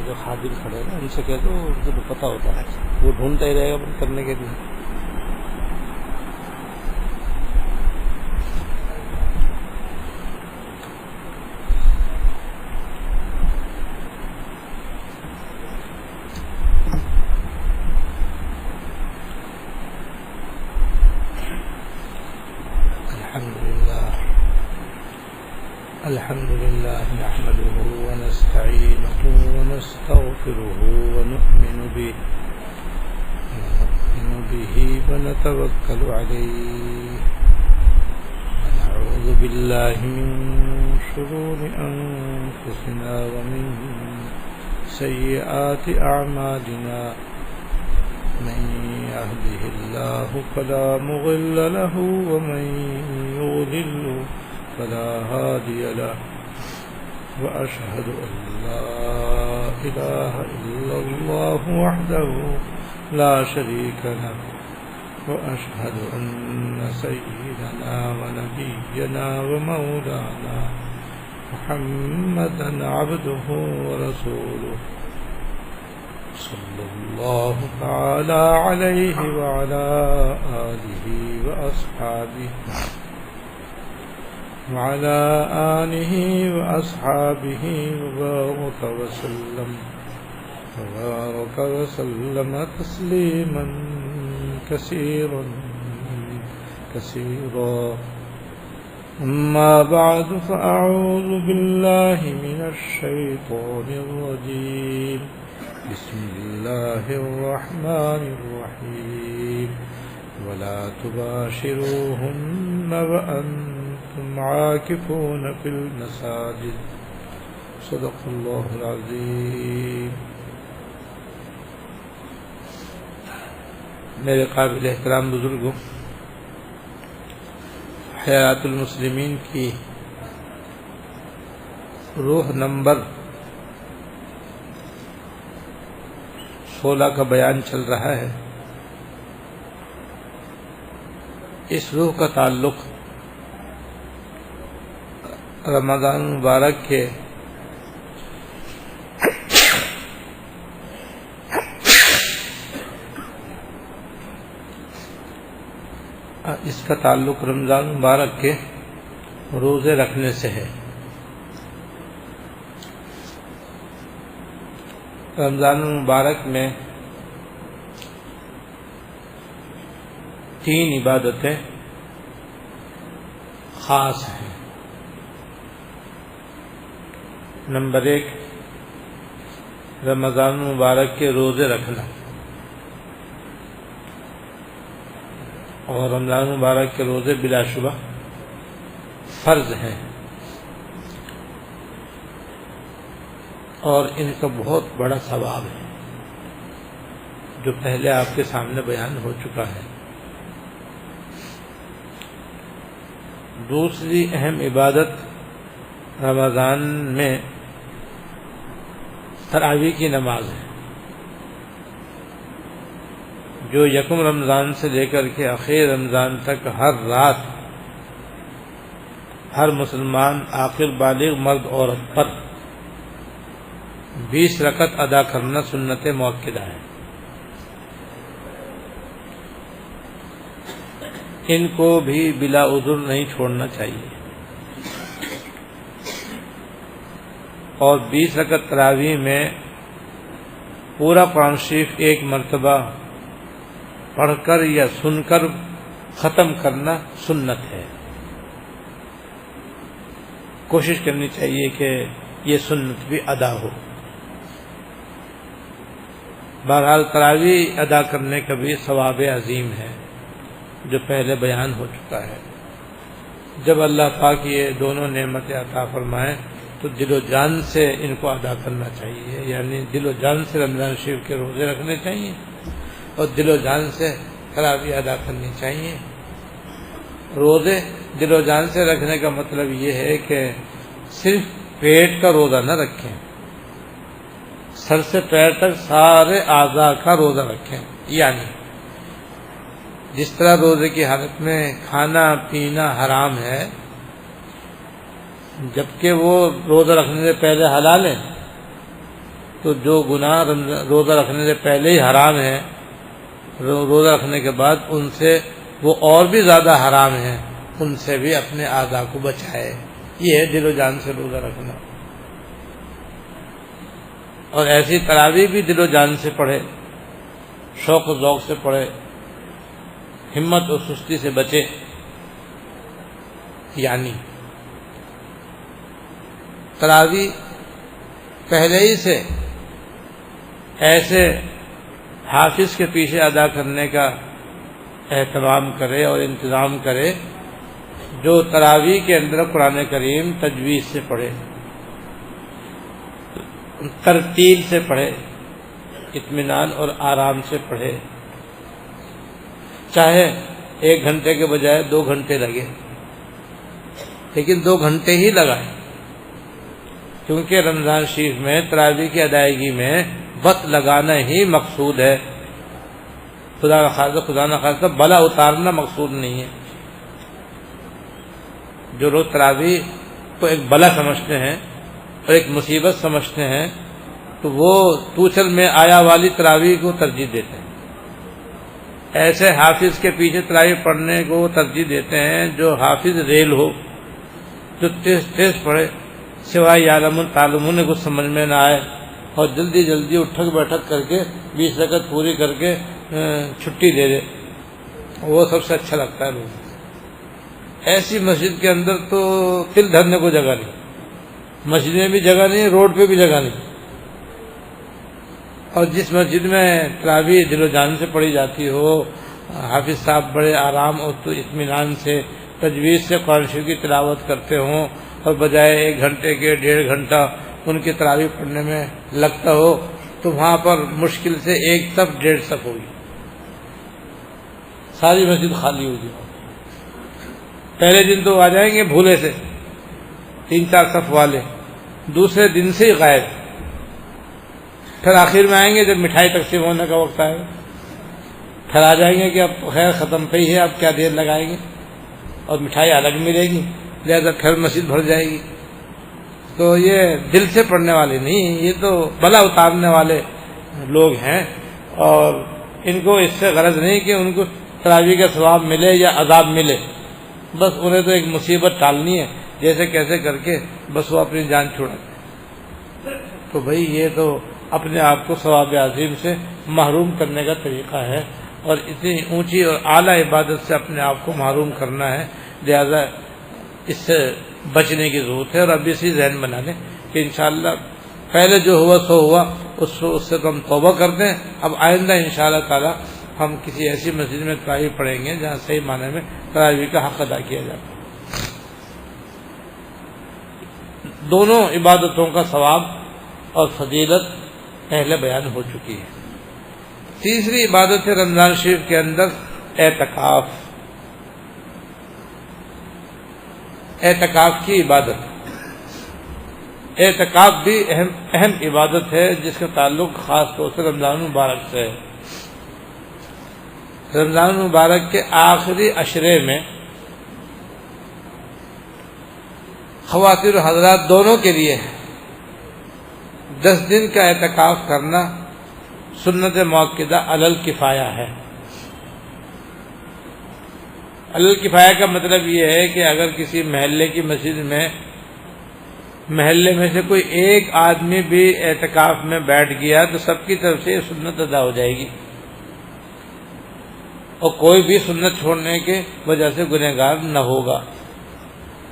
جو خادم کھڑے ہیں ان سے کہہ دو، ان کو تو پتہ ہوتا ہے، وہ ڈھونڈتا ہی رہے گا بند کرنے کے لیے. الحمد لله نحمده ونستعينه ونستغفره ونؤمن به ونتوكل عليه ونعوذ بالله من شرور أنفسنا ومن سيئات أعمالنا من يهده الله فلا مضل له ومن يضلل فلا هادي له وأشهد أن لا إله إلا الله وحده لا شريك له وأشهد أن سيدنا ونبينا ومولانا محمدا عبده ورسوله صلى الله تعالى عليه وعلى آله وأصحابه وبارك وسلم تسليما كثيرا أما بعد فأعوذ بالله من الشيطان الرجيم بسم الله الرحمن الرحيم ولا تباشروهن وأنتم عاكفون في المساجد صدق الله العظيم. میرے قابل احترام بزرگوں، حیات المسلمین کی روح نمبر 16 کا بیان چل رہا ہے. اس روح کا تعلق رمضان مبارک کے رمضان مبارک کے روزے رکھنے سے ہے. رمضان مبارک میں 3 عبادتیں خاص ہیں. نمبر 1 رمضان مبارک کے روزے رکھنا، اور رمضان مبارک کے روزے بلا شبہ فرض ہیں، اور ان کا بہت بڑا ثواب ہے جو پہلے آپ کے سامنے بیان ہو چکا ہے. دوسری اہم عبادت رمضان میں تراویح کی نماز ہے، جو یکم رمضان سے لے کر کے آخر رمضان تک ہر رات ہر مسلمان عاقل بالغ مرد عورت پر 20 رکعت ادا کرنا سنت مؤکدہ ہے. ان کو بھی بلا عذر نہیں چھوڑنا چاہیے، اور 20 رکعت تراویح میں پورا قرآن شریف ایک مرتبہ پڑھ کر یا سن کر ختم کرنا سنت ہے. کوشش کرنی چاہیے کہ یہ سنت بھی ادا ہو. بہرحال تراویح ادا کرنے کا بھی ثواب عظیم ہے جو پہلے بیان ہو چکا ہے. جب اللہ پاک یہ دونوں نعمتیں عطا فرمائے تو دل و جان سے ان کو ادا کرنا چاہیے، یعنی دل و جان سے رمضان شریف کے روزے رکھنے چاہیے اور دل و جان سے تراویح ادا کرنی چاہیے. روزے دل و جان سے رکھنے کا مطلب یہ ہے کہ صرف پیٹ کا روزہ نہ رکھیں، سر سے پیر تک سارے اعضاء کا روزہ رکھیں. یعنی جس طرح روزے کی حالت میں کھانا پینا حرام ہے، جبکہ وہ روزہ رکھنے سے پہلے حلال ہے، تو جو گناہ روزہ رکھنے سے پہلے ہی حرام ہے، روزہ رکھنے کے بعد ان سے وہ اور بھی زیادہ حرام ہیں، ان سے بھی اپنے اعضاء کو بچائے۔ یہ ہے دل و جان سے روزہ رکھنا۔ اور ایسی تراویح بھی دل و جان سے پڑھے، شوق و ذوق سے پڑھے، ہمت اور سستی سے بچے۔ یعنی تراویح پہلے ہی سے ایسے حافظ کے پیچھے ادا کرنے کا اہتمام کرے اور انتظام کرے جو تراویح کے اندر قرآن کریم تجوید سے پڑھے، ترتیل سے پڑھے، اطمینان اور آرام سے پڑھے، چاہے 1 گھنٹے کے بجائے 2 گھنٹے لگے، لیکن 2 گھنٹے ہی لگائیں، کیونکہ رمضان شریف میں تراویح کی ادائیگی میں وقت لگانا ہی مقصود ہے، خدا نخواستہ بلا اتارنا مقصود نہیں ہے۔ جو لوگ تراویح کو ایک بلا سمجھتے ہیں اور ایک مصیبت سمجھتے ہیں تو وہ توچل میں آیا والی تراویح کو ترجیح دیتے ہیں، ایسے حافظ کے پیچھے تراویح پڑھنے کو ترجیح دیتے ہیں جو حافظ ریل ہو، جو تیز پڑھے، سوائے یعلمون تعلمون کچھ سمجھ میں نہ آئے اور جلدی جلدی اٹھک بیٹھک کر کے 20 رکعت پوری کر کے چھٹی دے دے، وہ سب سے اچھا لگتا ہے لوگوں۔ ایسی مسجد کے اندر تو تل دھرنے کو جگہ نہیں، مسجد میں بھی جگہ نہیں، روڈ پہ بھی جگہ نہیں۔ اور جس مسجد میں تراویح دل و جان سے پڑھی جاتی ہو، حافظ صاحب بڑے آرام اور اطمینان سے تجوید سے قرآن شریف کی تلاوت کرتے ہوں اور بجائے 1 گھنٹے کے 1.5 گھنٹہ ان کی تراویح پڑھنے میں لگتا ہو، تو وہاں پر مشکل سے 1 صف 1.5 صف ہوگی، ساری مسجد خالی ہوگی۔ پہلے دن تو آ جائیں گے بھولے سے 3-4 صف والے، دوسرے دن سے ہی غائب، پھر آخر میں آئیں گے جب مٹھائی تقسیم ہونے کا وقت آئے گا، پھر آ جائیں گے کہ اب تو خیر ختم پہ ہی ہے، اب کیا دیر لگائیں گے، اور مٹھائی الگ ملے گی، لہذا پھر مسجد بھر جائے گی۔ تو یہ دل سے پڑھنے والے نہیں، یہ تو بلا اتارنے والے لوگ ہیں، اور ان کو اس سے غرض نہیں کہ ان کو تراویح کا ثواب ملے یا عذاب ملے، بس انہیں تو ایک مصیبت ٹالنی ہے، جیسے کیسے کر کے بس وہ اپنی جان چھڑاتے۔ تو بھئی یہ تو اپنے آپ کو ثواب عظیم سے محروم کرنے کا طریقہ ہے، اور اتنی اونچی اور اعلیٰ عبادت سے اپنے آپ کو محروم کرنا ہے، لہذا اس سے بچنے کی ضرورت ہے۔ اور اب اسی ذہن بنا لیں کہ انشاءاللہ پہلے جو ہوا سو ہوا، اس سے تو ہم توبہ کرتے ہیں، اب آئندہ انشاءاللہ تعالی ہم کسی ایسی مسجد میں تراویح پڑھیں گے جہاں صحیح معنی میں تراویح کا حق ادا کیا جاتا ہے۔ دونوں عبادتوں کا ثواب اور فضیلت پہلے بیان ہو چکی ہے۔ تیسری عبادت ہے رمضان شریف کے اندر اعتکاف، اعتکاف کی عبادت۔ اعتکاف بھی اہم عبادت ہے جس کا تعلق خاص طور سے رمضان المبارک سے ہے۔ رمضان المبارک کے آخری عشرے میں خواتین و حضرات دونوں کے لیے 10 دن کا اعتکاف کرنا سنت مؤکدہ علی الکفایہ ہے۔ علی الکفایہ کا مطلب یہ ہے کہ اگر کسی محلے کی مسجد میں محلے میں سے کوئی ایک آدمی بھی اعتکاف میں بیٹھ گیا تو سب کی طرف سے یہ سنت ادا ہو جائے گی، اور کوئی بھی سنت چھوڑنے کے وجہ سے گنہگار نہ ہوگا۔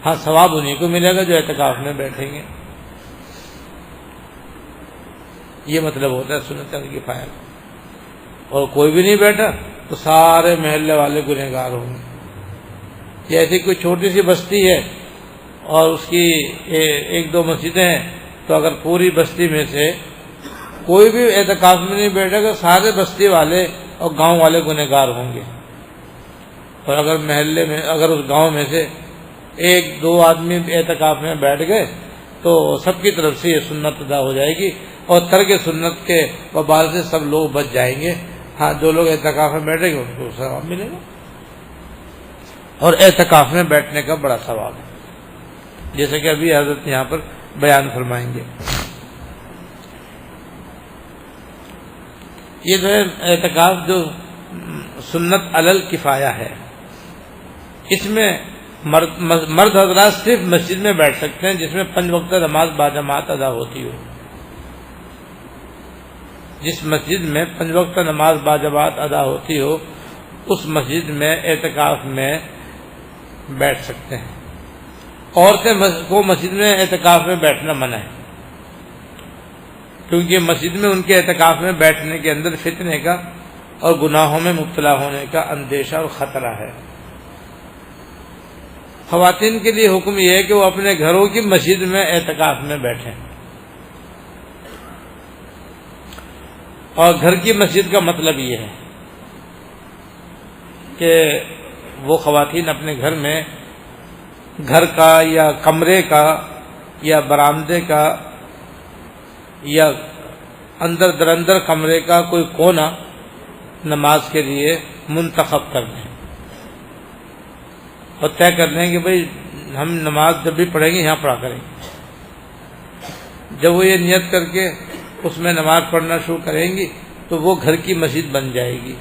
ہاں ثواب انہیں کو ملے گا جو اعتکاف میں بیٹھیں گے، یہ مطلب ہوتا ہے سنت الکفایہ۔ اور کوئی بھی نہیں بیٹھا تو سارے محلے والے گنہگار ہوں گے۔ یہ ایسی کوئی چھوٹی سی بستی ہے اور اس کی 1-2 مسجدیں ہیں، تو اگر پوری بستی میں سے کوئی بھی اعتکاف میں نہیں بیٹھے گا، سارے بستی والے اور گاؤں والے گنہگار ہوں گے۔ اور اگر محلے میں اگر اس گاؤں میں سے 1-2 آدمی اعتکاف میں بیٹھ گئے تو سب کی طرف سے یہ سنت ادا ہو جائے گی، اور ترک سنت کے وبال سے سب لوگ بچ جائیں گے۔ ہاں جو لوگ اعتکاف میں بیٹھیں گے ان کو ثواب ملے گا، اور اعتکاف میں بیٹھنے کا بڑا ثواب ہے، جیسے کہ ابھی حضرت یہاں پر بیان فرمائیں گے۔ یہ جو ہے اعتکاف جو سنت علل کفایہ ہے، اس میں مرد حضرات صرف مسجد میں بیٹھ سکتے ہیں جس میں 5 وقت نماز باجماعت ادا ہوتی ہو. جس مسجد میں 5 وقت نماز باجماعت ادا ہوتی ہو اس مسجد میں اعتکاف میں بیٹھ سکتے ہیں. عورتیں کو مسجد میں اعتکاف میں بیٹھنا منع ہے، کیونکہ مسجد میں ان کے اعتکاف میں بیٹھنے کے اندر فتنے کا اور گناہوں میں مبتلا ہونے کا اندیشہ اور خطرہ ہے. خواتین کے لیے حکم یہ ہے کہ وہ اپنے گھروں کی مسجد میں اعتکاف میں بیٹھیں. اور گھر کی مسجد کا مطلب یہ ہے کہ وہ خواتین اپنے گھر میں گھر کا یا کمرے کا یا برآمدے کا یا اندر درندر کمرے کا کوئی کونا نماز کے لیے منتخب کر لیں اور طے کر لیں کہ بھئی ہم نماز جب بھی پڑھیں گے یہاں پڑھا کریں گے. جب وہ یہ نیت کر کے اس میں نماز پڑھنا شروع کریں گی تو وہ گھر کی مسجد بن جائے گی.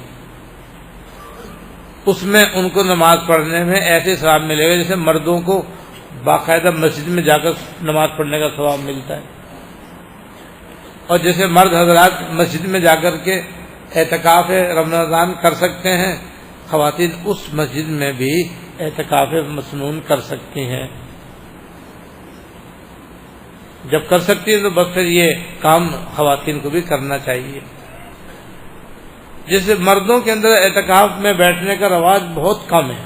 اس میں ان کو نماز پڑھنے میں ایسے ثواب ملے گا جیسے مردوں کو باقاعدہ مسجد میں جا کر نماز پڑھنے کا ثواب ملتا ہے. اور جیسے مرد حضرات مسجد میں جا کر کے اعتکاف رمضان کر سکتے ہیں، خواتین اس مسجد میں بھی اعتکاف مسنون کر سکتی ہیں. جب کر سکتی ہیں تو بس پھر یہ کام خواتین کو بھی کرنا چاہیے. جیسے مردوں کے اندر اعتکاف میں بیٹھنے کا رواج بہت کم ہے.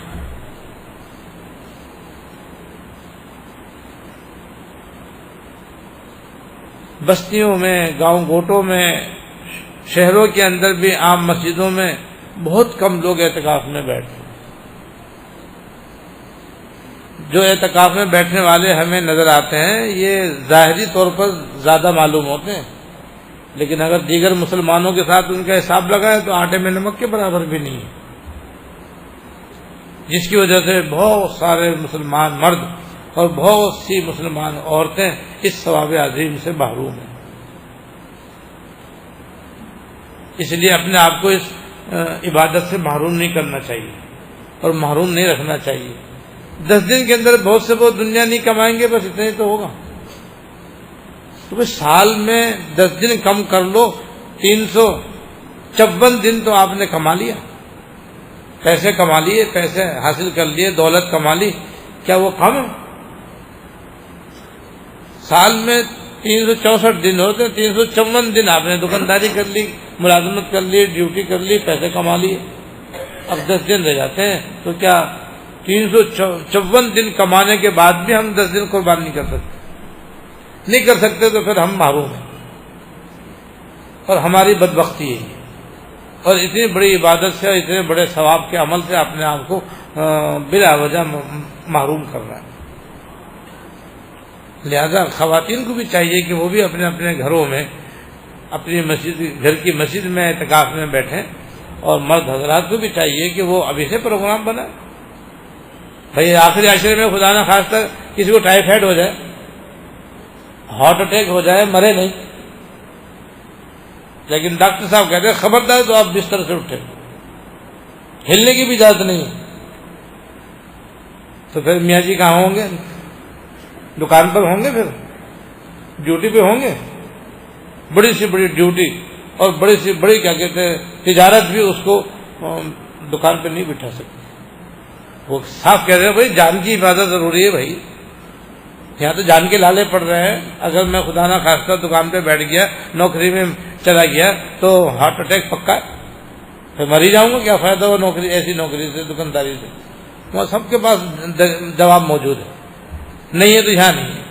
بستیوں میں، گاؤں گوٹوں میں، شہروں کے اندر بھی عام مسجدوں میں بہت کم لوگ اعتکاف میں بیٹھتے ہیں. جو اعتکاف میں بیٹھنے والے ہمیں نظر آتے ہیں یہ ظاہری طور پر زیادہ معلوم ہوتے ہیں، لیکن اگر دیگر مسلمانوں کے ساتھ ان کا حساب لگائے تو آٹے میں نمک کے برابر بھی نہیں ہے، جس کی وجہ سے بہت سارے مسلمان مرد اور بہت سی مسلمان عورتیں اس ثواب عظیم سے محروم ہیں. اس لیے اپنے آپ کو اس عبادت سے محروم نہیں کرنا چاہیے اور محروم نہیں رکھنا چاہیے. 10 دن کے اندر بہت سے بہت دنیا نہیں کمائیں گے، بس اتنا ہی تو ہوگا. تو سال میں 10 دن کم کر لو، 354 دن تو آپ نے کما لیا. پیسے کما لیے، پیسے حاصل کر لیے، دولت کما لی، کیا وہ کم ہے؟ سال میں 364 دن ہوتے، 354 دن آپ نے دکانداری کر لی، ملازمت کر لی، ڈیوٹی کر لی، پیسے کما لیے. اب 10 دن رہ جاتے ہیں تو کیا 354 دن کمانے کے بعد بھی ہم 10 دن قربان نہیں کر سکتے؟ نہیں کر سکتے تو پھر ہم محروم ہیں اور ہماری بدبختی ہے. اور اتنی بڑی عبادت سے اور اتنے بڑے ثواب کے عمل سے اپنے آپ کو بلا وجہ محروم کر رہا ہے. لہذا خواتین کو بھی چاہیے کہ وہ بھی اپنے اپنے گھروں میں اپنی مسجد، گھر کی مسجد میں اعتکاف میں بیٹھیں، اور مرد حضرات کو بھی چاہیے کہ وہ ابھی سے پروگرام بنائیں. بھئی آخری عشرے میں خدا نہ خواستہ کسی کو ٹائیفائڈ ہو جائے، ہارٹ اٹیک ہو جائے، مرے نہیں، لیکن ڈاکٹر صاحب کہتے ہیں خبردار تو آپ بستر سے اٹھے، ہلنے کی بھی اجازت نہیں ہے. تو پھر میاں جی کہاں ہوں گے؟ دکان پر ہوں گے، پھر ڈیوٹی پہ ہوں گے. بڑی سی بڑی ڈیوٹی اور بڑی سی بڑی کیا کہتے ہیں تجارت بھی اس کو دکان پہ نہیں بٹھا سکتے. وہ صاف کہہ رہے ہیں بھائی جان کی حفاظت ضروری ہے. بھائی یہاں تو جان کے لالے پڑ رہے ہیں. اگر میں خدا نہ خواستہ دکان پہ بیٹھ گیا، نوکری میں چلا گیا تو ہارٹ اٹیک پکا ہے، پھر مر ہی جاؤں گا. کیا فائدہ ہوا نوکری، ایسی نوکری سے، دکانداری سے؟ وہ سب کے پاس جواب موجود ہے. نہیں ہے تو یہاں نہیں ہے.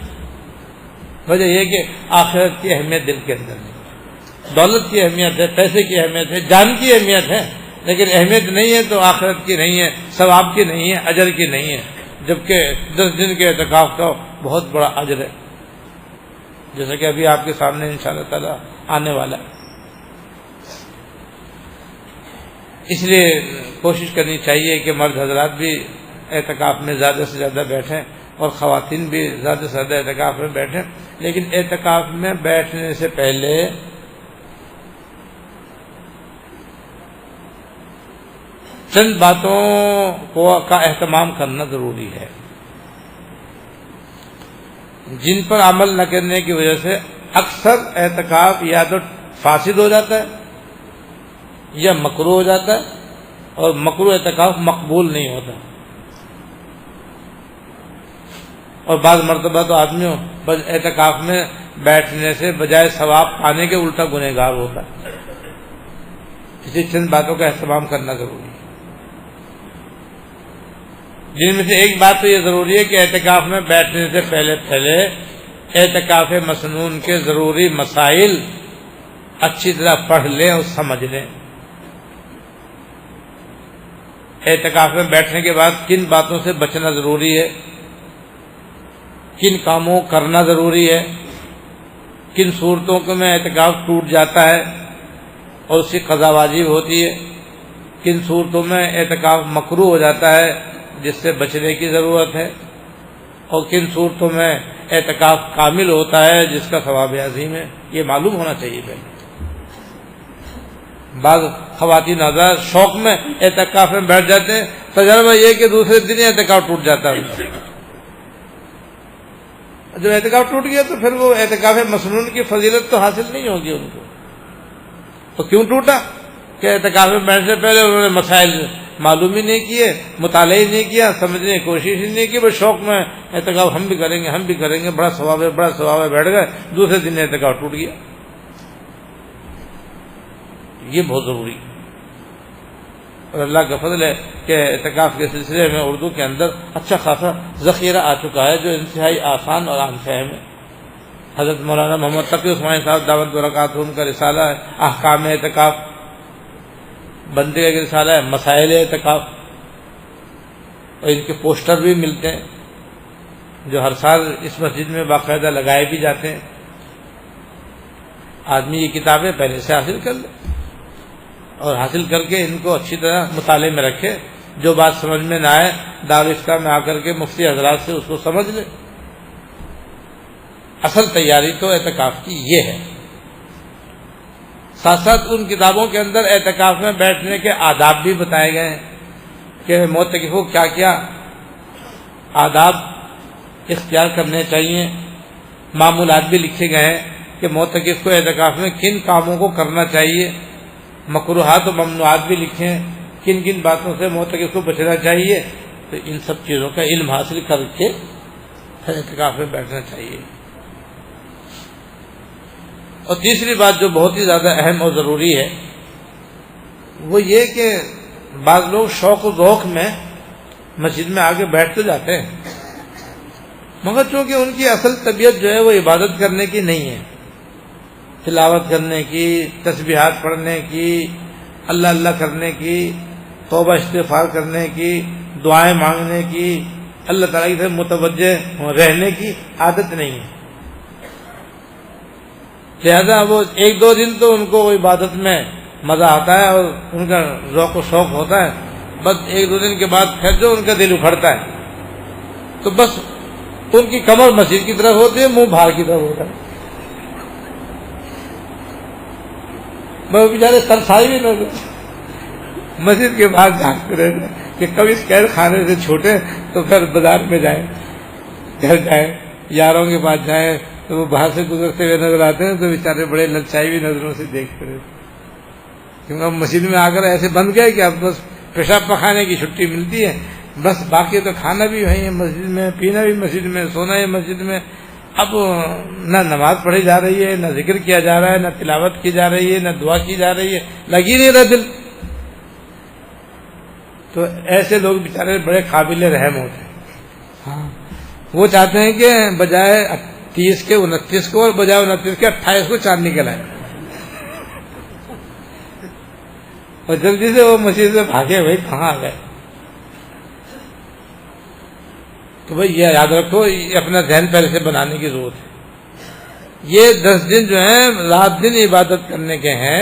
وجہ یہ کہ آخرت کی اہمیت دل کے اندر نہیں. دولت کی اہمیت ہے، پیسے کی اہمیت ہے، جان کی اہمیت ہے، لیکن اہمیت نہیں ہے تو آخرت کی نہیں ہے، ثواب کی نہیں ہے، اجر کی نہیں ہے. جبکہ 10 دن کے اعتکاف کا بہت بڑا اجر ہے، جیسا کہ ابھی آپ کے سامنے انشاءاللہ تعالی آنے والا ہے. اس لیے کوشش کرنی چاہیے کہ مرد حضرات بھی اعتکاف میں زیادہ سے زیادہ بیٹھیں اور خواتین بھی زیادہ سے زیادہ اعتکاف میں بیٹھیں. لیکن اعتکاف میں بیٹھنے سے پہلے چند باتوں کا اہتمام کرنا ضروری ہے، جن پر عمل نہ کرنے کی وجہ سے اکثر اعتکاف یا تو فاسد ہو جاتا ہے یا مکروہ ہو جاتا ہے، اور مکروہ اعتکاف مقبول نہیں ہوتا، اور بعض مرتبہ تو آدمی بس اعتکاف میں بیٹھنے سے بجائے ثواب پانے کے الٹا گنہگار ہوتا ہے۔ اسی چند باتوں کا اہتمام کرنا ضروری ہے، جن میں سے ایک بات تو یہ ضروری ہے کہ اعتکاف میں بیٹھنے سے پہلے اعتکاف مسنون کے ضروری مسائل اچھی طرح پڑھ لیں اور سمجھ لیں۔ اعتکاف میں بیٹھنے کے بعد کن باتوں سے بچنا ضروری ہے، کن کاموں کرنا ضروری ہے، کن صورتوں کے میں اعتکاف ٹوٹ جاتا ہے اور اس کی قضا واجب ہوتی ہے، کن صورتوں میں اعتکاف مکروہ ہو جاتا ہے جس سے بچنے کی ضرورت ہے، اور کن صورتوں میں اعتکاف کامل ہوتا ہے جس کا ثواب عظیم ہے، یہ معلوم ہونا چاہیے پہلے۔ بعض خواتین حضرات شوق میں اعتکاف میں بیٹھ جاتے ہیں، تجربہ یہ کہ دوسرے دن اعتکاف ٹوٹ جاتا ہے۔ جب اعتکاف ٹوٹ گیا تو پھر وہ اعتکاف مسنون کی فضیلت تو حاصل نہیں ہوگی ان کو۔ تو کیوں ٹوٹا؟ کہ اعتکاف میں بیٹھنے سے پہلے انہوں نے مسائل معلوم ہی نہیں کیے، مطالعہ ہی نہیں کیا، سمجھنے کی کوشش ہی نہیں کی، بس شوق میں اعتکاف ہم بھی کریں گے، بڑا ثواب ہے، بیٹھ گئے، دوسرے دن اعتکاف ٹوٹ گیا۔ یہ بہت ضروری ہے، اور اللہ کا فضل ہے کہ اعتکاف کے سلسلے میں اردو کے اندر اچھا خاصا ذخیرہ آ چکا ہے جو انتہائی آسان اور عام فہم ہے۔ حضرت مولانا محمد تقی عثمانی صاحب دعوت برکات ان کا رسالہ ہے احکام اعتکاف، بندے کا رسالہ ہے مسائل اعتکاف، اور ان کے پوسٹر بھی ملتے ہیں جو ہر سال اس مسجد میں باقاعدہ لگائے بھی جاتے ہیں۔ آدمی یہ کتابیں پہلے سے حاصل کر لے اور حاصل کر کے ان کو اچھی طرح مطالعے میں رکھے، جو بات سمجھ میں نہ آئے دارالفتہ میں آ کر کے مفتی حضرات سے اس کو سمجھ لے۔ اصل تیاری تو اعتکاف کی یہ ہے۔ ساتھ ساتھ ان کتابوں کے اندر اعتکاف میں بیٹھنے کے آداب بھی بتائے گئے ہیں کہ معتکف کو کیا کیا آداب اختیار کرنے چاہیے، معمولات بھی لکھے گئے ہیں کہ معتکف کو اعتکاف میں کن کاموں کو کرنا چاہیے، مکروہات و ممنوعات بھی لکھے ہیں، کن کن باتوں سے معتکف کو بچنا چاہیے۔ تو ان سب چیزوں کا علم حاصل کر کے اعتکاف میں بیٹھنا چاہیے۔ اور تیسری بات جو بہت ہی زیادہ اہم اور ضروری ہے وہ یہ کہ بعض لوگ شوق و ذوق میں مسجد میں آ کے بیٹھ تو جاتے ہیں، مگر چونکہ ان کی اصل طبیعت جو ہے وہ عبادت کرنے کی نہیں ہے، تلاوت کرنے کی، تسبیحات پڑھنے کی، اللہ اللہ کرنے کی، توبہ استغفار کرنے کی، دعائیں مانگنے کی، اللہ تعالیٰ کی طرف متوجہ رہنے کی عادت نہیں ہے۔ لہذا وہ ایک دو دن تو ان کو عبادت میں مزہ آتا ہے اور ان کا ذوق و شوق ہوتا ہے، بس ایک دو دن کے بعد پھر جو ان کا دل اکھڑتا ہے تو بس ان کی کمر مسجد کی طرف ہوتی ہے، منہ باہر کی طرف ہوتا ہے۔ میں بیچارے ترسائی بھی نہ مسجد کے بعد جھانکتے رہتے کہ کبھی قید خانے سے چھوٹے تو پھر بازار میں جائیں، گھر جائیں، یاروں کے پاس جائیں تو وہ باہر سے گزرتے ہوئے نظر آتے ہیں تو بیچارے بڑے للچائی ہوئی نظروں سے دیکھتے رہتے، کیونکہ اب مسجد میں آ کر ایسے بند گئے کہ اب بس پیشاب پخانے کی چھٹی ملتی ہے، بس باقی تو کھانا بھی وہیں ہے مسجد میں، پینا بھی مسجد میں، سونا ہے مسجد میں۔ اب نہ نماز پڑھی جا رہی ہے، نہ ذکر کیا جا رہا ہے، نہ تلاوت کی جا رہی ہے، نہ دعا کی جا رہی ہے، لگی نہیں رہا دل۔ تو ایسے لوگ بیچارے بڑے قابل رحم ہوتے ہیں۔ ہاں، وہ چاہتے ہیں کہ بجائے 30 کے 29 کو اور بجائے 29 کے 28 کو چاند نکل آئے، اور جلدی سے وہ مسجد سے بھاگے، بھائی کہاں آ گئے۔ تو بھائی یہ یاد رکھو، یہ اپنا ذہن پہلے سے بنانے کی ضرورت ہے۔ یہ 10 دن جو ہیں رات دن عبادت کرنے کے ہیں،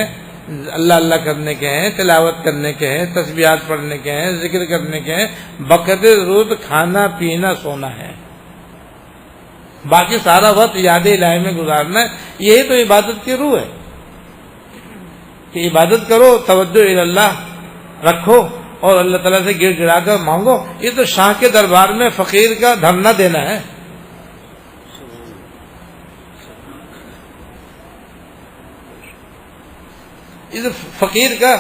اللہ اللہ کرنے کے ہیں، تلاوت کرنے کے ہیں، تسبیحات پڑھنے کے ہیں، ذکر کرنے کے ہیں، بقدر ضرورت کھانا پینا سونا ہے، باقی سارا وقت یاد الہی میں گزارنا ہے۔ یہی تو عبادت کی روح ہے کہ عبادت کرو، توجہ اللہ رکھو، اور اللہ تعالیٰ سے گر گرا کر مانگو. یہ تو شاہ کے دربار میں فقیر کا دھرنا دینا ہے. اس فقیر کا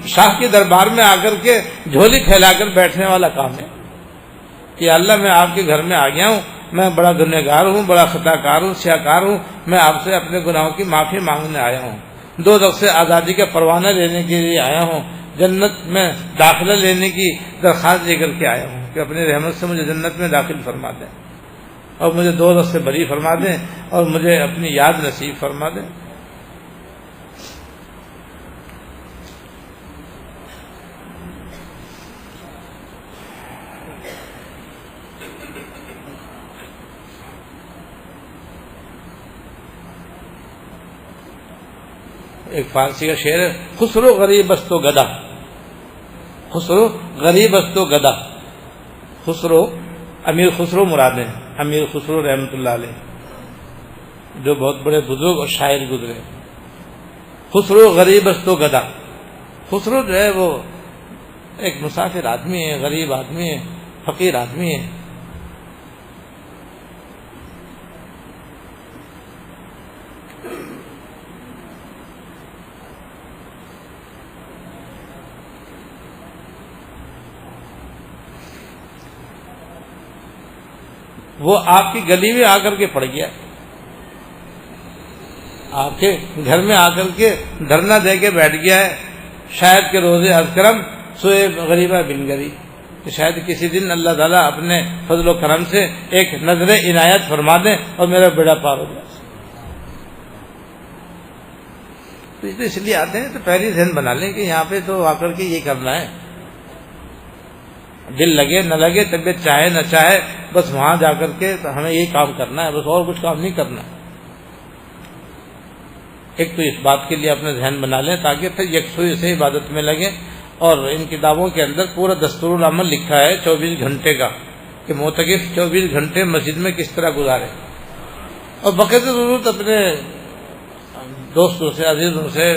شاہ کے دربار میں آ کر کے جھولی پھیلا کر بیٹھنے والا کام ہے کہ اللہ میں آپ کے گھر میں آ گیا ہوں, میں بڑا گنہگار ہوں, بڑا خطا کار ہوں, سیاکار ہوں, میں آپ سے اپنے گناہوں کی معافی مانگنے آیا ہوں, دوزخ سے آزادی کا پروانہ لینے کے لیے آیا ہوں, جنت میں داخلہ لینے کی درخواست لے کر کے آیا ہوں کہ اپنی رحمت سے مجھے جنت میں داخل فرما دیں اور مجھے دوزخ سے بری فرما دیں اور مجھے اپنی یاد نصیب فرما دیں. ایک فارسی کا شعر ہے, خسرو غریب است و گدا, خسرو غریب است و گدا. خسرو امیر خسرو مراد ہیں, امیر خسرو رحمۃ اللہ علیہ جو بہت بڑے بزرگ اور شاعر گزرے. خسرو غریب است و گدا. خسرو جو ہے وہ ایک مسافر آدمی ہے, غریب آدمی ہے, فقیر آدمی ہے. وہ آپ کی گلی میں آ کر کے پڑ گیا, آپ کے گھر میں آ کر کے دھرنا دے کے بیٹھ گیا ہے. شاید کہ روز اذکرم سوئے غریبہ بن گری, کہ شاید کسی دن اللہ تعالیٰ اپنے فضل و کرم سے ایک نظر عنایت فرما دیں اور میرا بیڑا پار ہو جائے. تو اس لیے آتے ہیں تو پہلی ذہن بنا لیں کہ یہاں پہ تو آ کر کے یہ کرنا ہے, دل لگے نہ لگے, طبیعت چاہے نہ چاہے, بس وہاں جا کر کے ہمیں یہی کام کرنا ہے, بس اور کچھ کام نہیں کرنا. ایک تو اس بات کے لیے اپنے ذہن بنا لیں تاکہ پھر یکسوئی سے عبادت میں لگیں. اور ان کتابوں کے اندر پورا دستور العمل لکھا ہے 24 گھنٹے کا, کہ معتکف 24 گھنٹے مسجد میں کس طرح گزارے, اور بقیہ ضرورت اپنے دوستوں سے, عزیزوں سے,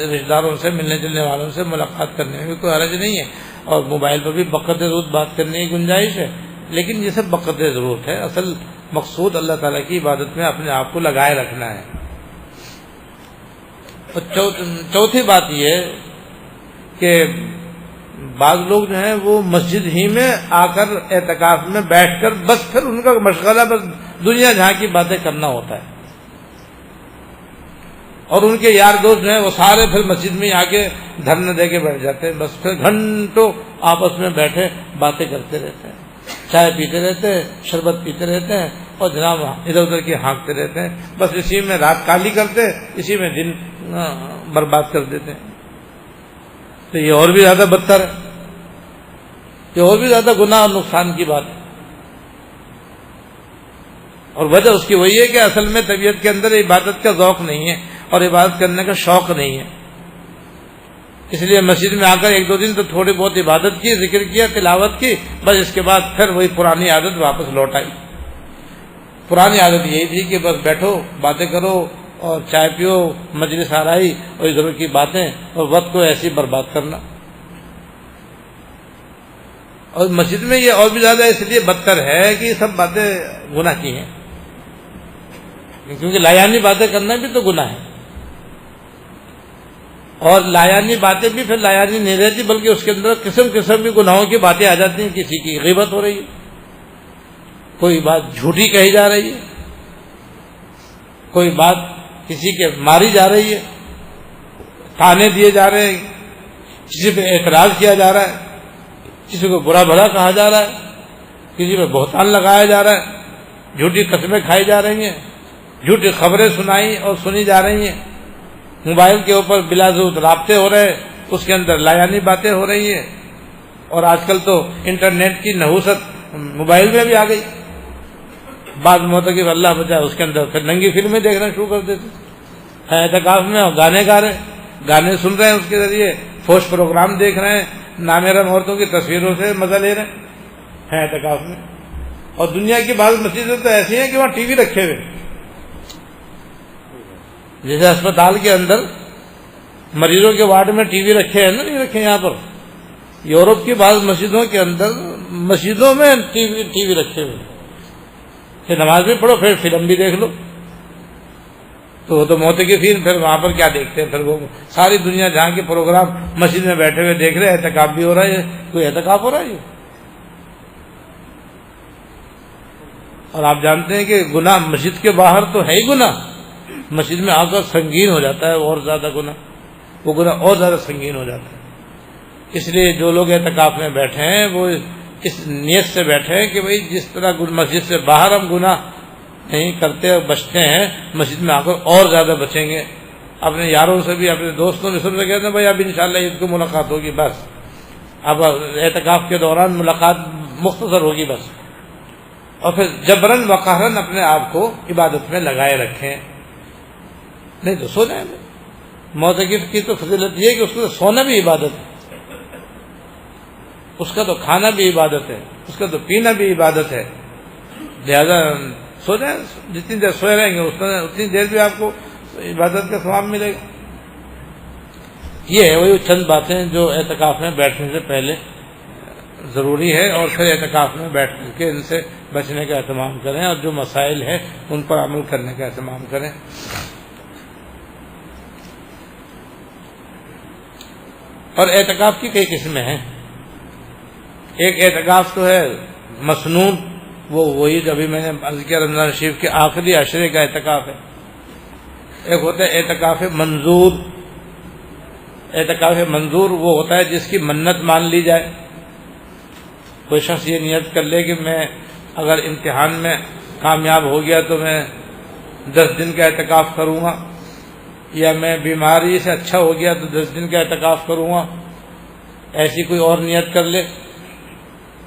رشتہ داروں سے, ملنے جلنے والوں سے ملاقات کرنے میں بھی کوئی حرج نہیں ہے, اور موبائل پر بھی بقدر ضرورت بات کرنے کی گنجائش ہے. لیکن یہ سب بقدر ضرورت ہے, اصل مقصود اللہ تعالیٰ کی عبادت میں اپنے آپ کو لگائے رکھنا ہے. اور چوتھی بات یہ کہ بعض لوگ جو ہیں وہ مسجد ہی میں آ کر اعتکاف میں بیٹھ کر بس پھر ان کا مشغلہ بس دنیا جہاں کی باتیں کرنا ہوتا ہے, اور ان کے یار دوست جو ہیں وہ سارے پھر مسجد میں آ کے دھرنا دے کے بیٹھ جاتے ہیں, بس پھر گھنٹوں آپس میں بیٹھے باتیں کرتے رہتے ہیں, چائے پیتے رہتے ہیں, شربت پیتے رہتے ہیں, اور جناب ادھر ادھر کے ہانکتے رہتے ہیں, بس اسی میں رات کالی کرتے, اسی میں دن برباد کر دیتے ہیں. تو یہ اور بھی زیادہ بدتر ہے, یہ اور بھی زیادہ گناہ اور نقصان کی بات ہے. اور وجہ اس کی وہی ہے کہ اصل میں طبیعت کے اندر عبادت کا ذوق نہیں ہے اور عبادت کرنے کا شوق نہیں ہے. اس لیے مسجد میں آ کر ایک دو دن تو تھوڑی بہت عبادت کی, ذکر کیا, تلاوت کی, بس اس کے بعد پھر وہی پرانی عادت واپس لوٹ آئی. پرانی عادت یہی تھی کہ بس بیٹھو, باتیں کرو اور چائے پیو, مجلس آرائی اور ادھر کی باتیں, اور وقت کو ایسے ہی برباد کرنا. اور مسجد میں یہ اور بھی زیادہ اس لیے بدتر ہے کہ یہ سب باتیں گناہ کی ہیں, کیونکہ لایانی باتیں کرنا بھی تو گناہ ہے, اور لایانی باتیں بھی پھر لایانی نہیں رہتی, بلکہ اس کے اندر قسم قسم کی گناہوں کی باتیں آ جاتی ہیں. کسی کی غیبت ہو رہی ہے, کوئی بات جھوٹی کہی جا رہی ہے, کوئی بات کسی کے ماری جا رہی ہے, تانے دیے جا رہے ہیں, کسی پہ اعتراض کیا جا رہا ہے, کسی کو برا بھلا کہا جا رہا ہے, کسی پہ بہتان لگایا جا رہا ہے, جھوٹی قسمیں کھائی جا رہی ہیں, جھوٹی خبریں سنائی اور سنی جا رہی ہیں, موبائل کے اوپر بلا ضرورت رابطے ہو رہے, اس کے اندر لایانی باتیں ہو رہی ہیں. اور آج کل تو انٹرنیٹ کی نحوست موبائل میں بھی آ گئی. بعض معتکف اللہ بچائے اس کے اندر پھر ننگی فلمیں دیکھنا شروع کر دیتے ہیں اعتکاف میں, اور گانے گا رہے ہیں, گانے سن رہے ہیں, اس کے ذریعے فوش پروگرام دیکھ رہے ہیں, نامحرم عورتوں کی تصویروں سے مزہ لے رہے ہیں اعتکاف میں. اور دنیا کی بعض مسجدیں تو ایسی ہیں کہ وہاں ٹی وی رکھے ہوئے, جیسے اسپتال کے اندر مریضوں کے وارڈ میں ٹی وی رکھے ہیں نا, نہیں رکھے یہاں پر یورپ کی بعض مسجدوں کے اندر مسجدوں میں ٹی وی رکھے ہوئے، پھر نماز بھی پڑھو پھر فلم بھی دیکھ لو. تو وہ تو معتکفین پھر وہاں پر کیا دیکھتے ہیں؟ پھر وہ ساری دنیا جہاں کے پروگرام مسجد میں بیٹھے ہوئے دیکھ رہے ہیں، اعتکاف بھی ہو رہا ہے. کوئی اعتکاف ہو رہا ہے؟ اور آپ جانتے ہیں کہ گناہ مسجد کے باہر تو ہے ہی گناہ، مسجد میں آ کر سنگین ہو جاتا ہے اور زیادہ گناہ، وہ گناہ اور زیادہ سنگین ہو جاتا ہے. اس لیے جو لوگ اعتکاف میں بیٹھے ہیں وہ اس نیت سے بیٹھے ہیں کہ بھئی جس طرح مسجد سے باہر ہم گناہ نہیں کرتے اور بچتے ہیں، مسجد میں آ کر اور زیادہ بچیں گے. اپنے یاروں سے بھی، اپنے دوستوں سے سب سے کہتے ہیں بھائی اب انشاءاللہ عید کو ملاقات ہوگی، بس اب اعتکاف کے دوران ملاقات مختصر ہوگی بس. اور پھر جبرن وقہرن اپنے آپ کو عبادت میں لگائے رکھیں، نہیں تو سو جائیں گے. معتکف کی تو فضیلت یہ ہے کہ اس کو سونا بھی عبادت ہے، اس کا تو کھانا بھی عبادت ہے، اس کا تو پینا بھی عبادت ہے. لہذا سو جائیں، جتنی دیر سوئے رہیں گے اتنی دیر بھی آپ کو عبادت کا ثواب ملے گا. یہ ہے وہی چند باتیں جو اعتکاف میں بیٹھنے سے پہلے ضروری ہے، اور پھر اعتکاف میں بیٹھ کے ان سے بچنے کا اہتمام کریں، اور جو مسائل ہیں ان پر عمل کرنے کا اہتمام کریں. اور اعتکاف کی کئی قسمیں ہیں. ایک اعتکاف تو ہے مسنون، وہی جو ابھی میں نے عرض کیا رمضان شریف کے آخری عشرے کا اعتکاف ہے. ایک ہوتا ہے اعتکاف منظور. اعتکاف منظور وہ ہوتا ہے جس کی منت مان لی جائے. کوئی شخص یہ نیت کر لے کہ میں اگر امتحان میں کامیاب ہو گیا تو میں 10 دن کا اعتکاف کروں گا، یا میں بیماری سے اچھا ہو گیا تو 10 دن کا اعتکاف کروں گا. ایسی کوئی اور نیت کر لے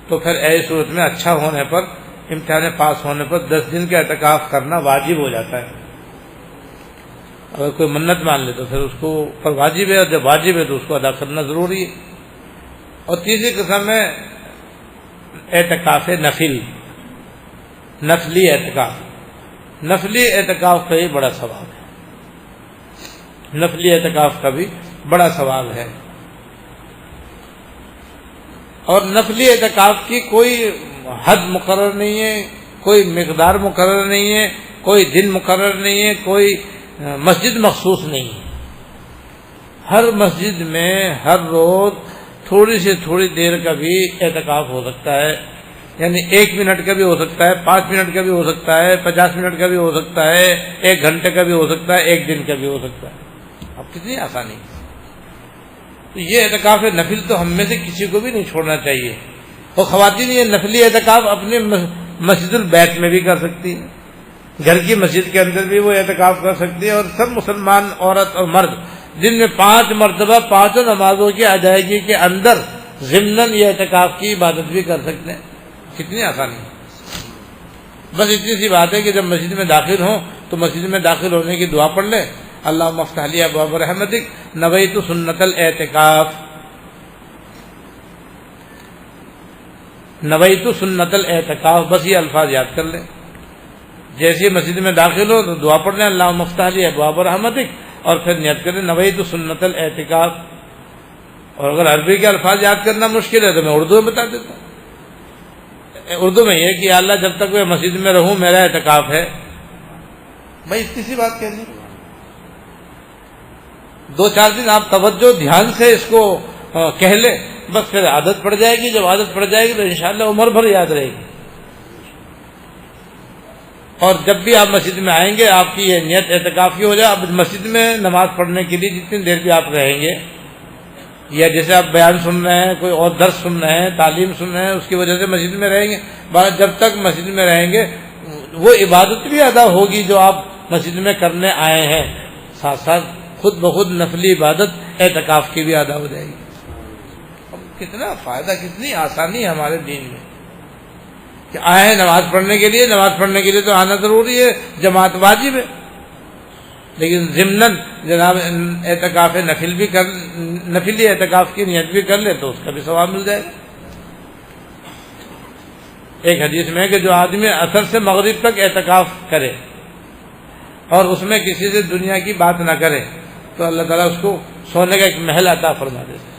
تو پھر ایسی صورت میں اچھا ہونے پر، امتحان پاس ہونے پر 10 دن کا اعتکاف کرنا واجب ہو جاتا ہے. اگر کوئی منت مان لے تو پھر اس کو پر واجب ہے، اور جب واجب ہے تو اس کو ادا کرنا ضروری ہے. اور تیسری قسم ہے اعتکاف نفل، نفلی اعتکاف. نفلی اعتکاف کا ہی بڑا ثواب ہے، نفلی اعتکاف کا بھی بڑا ثواب ہے. اور نفلی اعتکاف کی کوئی حد مقرر نہیں ہے، کوئی مقدار مقرر نہیں ہے، کوئی دن مقرر نہیں ہے، کوئی مسجد مخصوص نہیں ہے. ہر مسجد میں ہر روز تھوڑی سے تھوڑی دیر کا بھی اعتکاف ہو سکتا ہے. یعنی 1 منٹ کا بھی ہو سکتا ہے، 5 منٹ کا بھی ہو سکتا ہے، 50 منٹ کا بھی ہو سکتا ہے، 1 گھنٹے کا بھی ہو سکتا ہے، 1 دن کا بھی ہو سکتا ہے. اب کتنی آسانی. تو یہ اعتکاف نفل تو ہم میں سے کسی کو بھی نہیں چھوڑنا چاہیے. اور خواتین یہ نفلی اعتکاف اپنے مسجد البیت میں بھی کر سکتی ہیں، گھر کی مسجد کے اندر بھی وہ اعتکاف کر سکتی ہے. اور سب مسلمان عورت اور مرد دن میں 5 مرتبہ 5 نمازوں کی ادائیگی کے اندر ضمناً یہ اعتکاف کی عبادت بھی کر سکتے ہیں. کتنی آسانی. بس اتنی سی بات ہے کہ جب مسجد میں داخل ہوں تو مسجد میں داخل ہونے کی دعا پڑھ لیں، اللہم افتح لی ابواب رحمتک نویت سنت الاعتکاف. نویت سنت الاعتکاف، بس یہ الفاظ یاد کر لیں. جیسے مسجد میں داخل ہو تو دعا پڑھ لیں اللہم افتح لی ابواب رحمتک، اور پھر نیت کریں نویت سنت الاعتکاف. اور اگر عربی کے الفاظ یاد کرنا مشکل ہے تو میں اردو میں بتا دیتا ہوں. اردو میں یہ کہ اللہ جب تک میں مسجد میں رہوں میرا اعتکاف ہے. بھائی اتنی سی بات کہنی. 2-4 دن آپ توجہ دھیان سے اس کو کہہ لیں، بس پھر عادت پڑ جائے گی. جب عادت پڑ جائے گی تو انشاءاللہ عمر بھر یاد رہے گی. اور جب بھی آپ مسجد میں آئیں گے آپ کی یہ نیت اعتکاف کی ہو جائے. اب مسجد میں نماز پڑھنے کے لیے جتنی دیر بھی آپ رہیں گے، یا جیسے آپ بیان سن رہے ہیں، کوئی اور درس سن رہے ہیں، تعلیم سن رہے ہیں، اس کی وجہ سے مسجد میں رہیں گے. جب تک مسجد میں رہیں گے وہ عبادت بھی ادا ہوگی جو آپ مسجد میں کرنے آئے ہیں، ساتھ ساتھ خود بخود نفلی عبادت اعتکاف کی بھی ادا ہو جائے گی. کتنا فائدہ، کتنی آسانی ہے ہمارے دین میں کہ آئے ہیں نماز پڑھنے کے لیے. نماز پڑھنے کے لیے تو آنا ضروری ہے، جماعت واجب ہے، لیکن ضمناً جناب اعتکاف نفل بھی نفلی اعتکاف کی نیت بھی کر لے تو اس کا بھی ثواب مل جائے گا. ایک حدیث میں ہے کہ جو آدمی عصر سے مغرب تک اعتکاف کرے اور اس میں کسی سے دنیا کی بات نہ کرے تو اللہ تعالیٰ اس کو سونے کا ایک محل عطا فرما دیتا ہے.